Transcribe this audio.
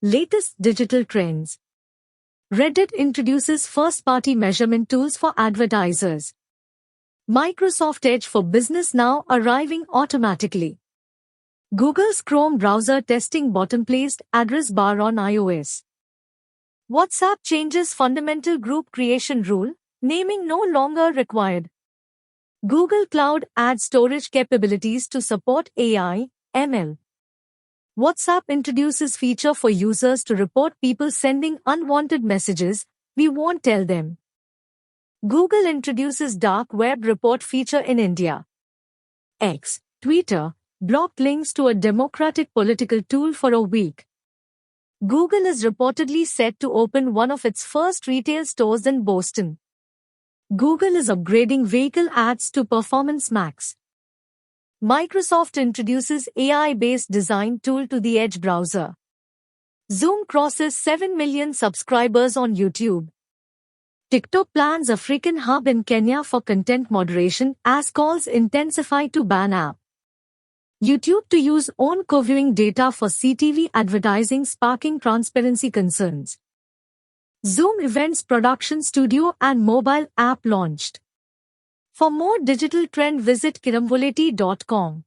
Latest digital trends. Reddit introduces first-party measurement tools for advertisers. Microsoft Edge for Business now arriving automatically. Google's Chrome browser testing bottom-placed address bar on iOS. WhatsApp changes fundamental group creation rule, naming no longer required. Google Cloud adds storage capabilities to support AI, ML. WhatsApp introduces feature for users to report people sending unwanted messages, we won't tell them. Google introduces dark web report feature in India. X, Twitter, blocked links to a democratic political tool for a week. Google is reportedly set to open one of its first retail stores in Boston. Google is upgrading vehicle ads to Performance Max. Microsoft introduces AI-based design tool to the Edge browser. Zoom crosses 7 million subscribers on YouTube. TikTok plans African hub in Kenya for content moderation as calls intensify to ban app. YouTube to use own co-viewing data for CTV advertising sparking transparency concerns. Zoom events production studio and mobile app launched. For more digital trend visit kiramvoleti.com.